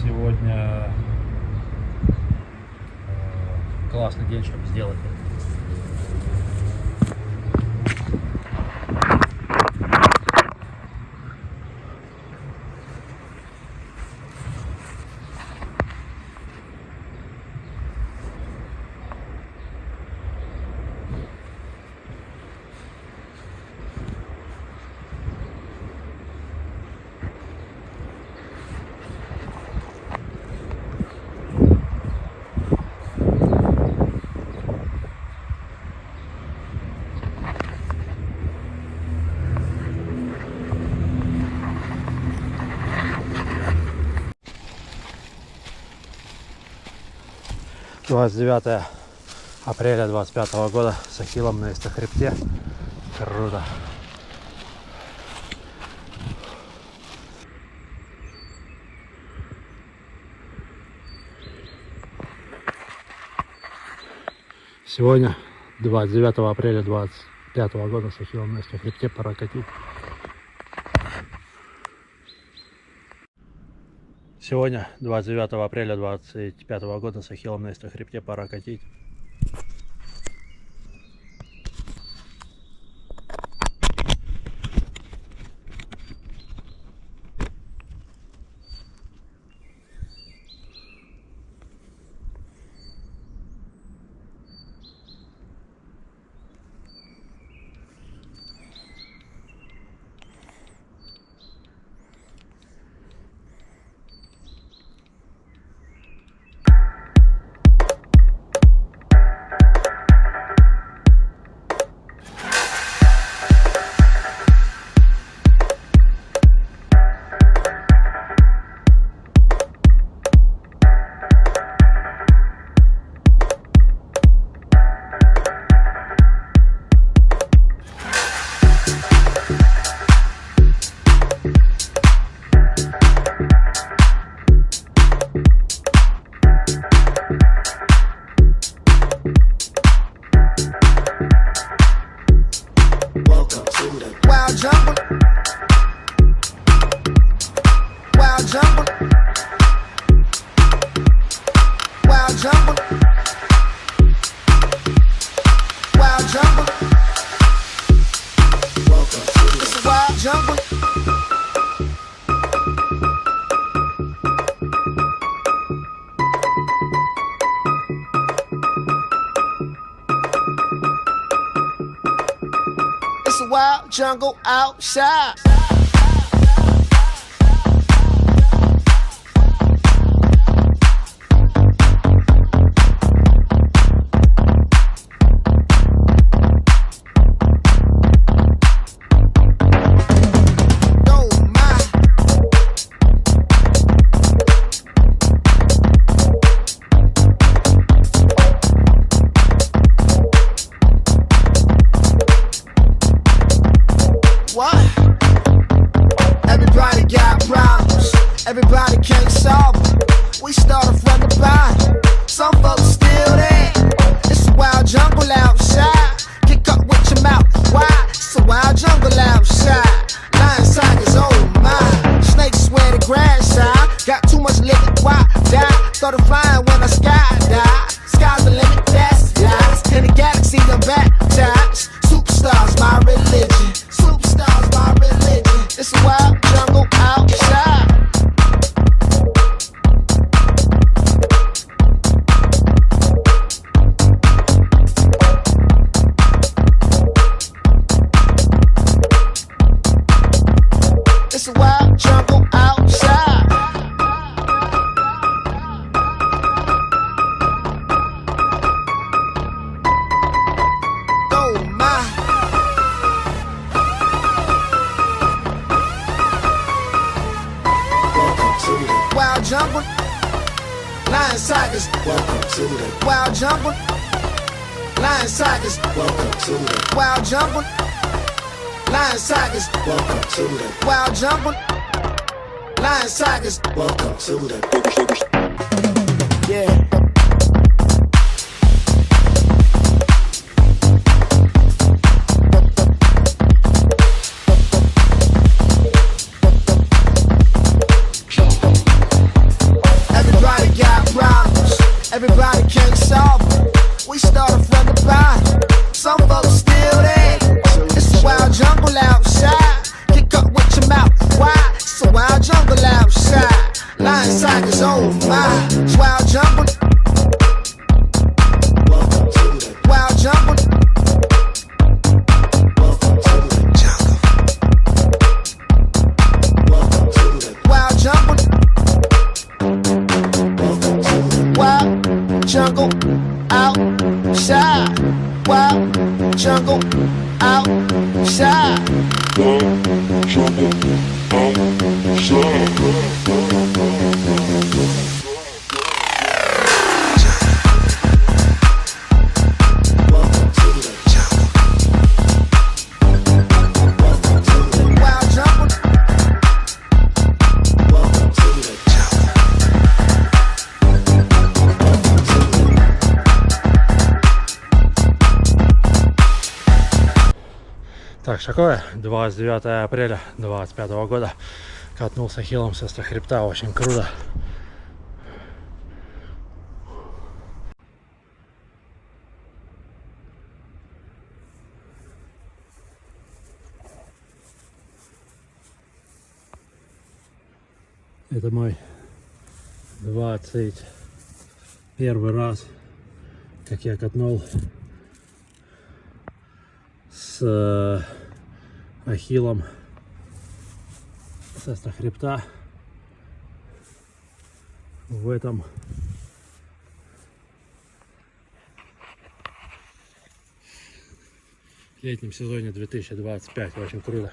Сегодня классный день, чтобы сделать это. «29 апреля 25 года с Ахиллом на Эсто-хребте». Круто. Сегодня 29 апреля 25 года с Ахиллом на Эсто-хребте. Пора катить. Сегодня 29 апреля 25 года с Ахиллом на Эсто-хребте. Пора катить. It's a wild jungle outside. Everybody can't solve it. We started from the bottom. Some folks still there. It's a wild jungle outside. Kick up with your mouth wide. It's a wild jungle outside. Lion tigers, oh my. Snakes swear the grass high. Got too much liquid, why die? Started flying when I skydive. Sky's the limit, that's lies. In the galaxy, I'm baptized. Superstars, my religion. Superstars, my religion. It's a wild jungle outside. It's a wild jungle outside. Oh my. Welcome to the wild jungle. Lion tigers. Welcome to the wild jungle. Lion tigers. Welcome to the wild jungle. Lion tigers, welcome to the wild jungle. Lion tigers, welcome to the yeah. is over my wild jungle. Wild jungle. Wild jungle. Wild jungle outside. Wild jungle outside. Так, такое 29 апреля 25 года. Катнул с Ахиллом с Эсто-хребта, очень круто. Это мой 21 раз, как я катнул с Ахиллом с Эсто-хребта в этом летнем сезоне 2025. Очень круто.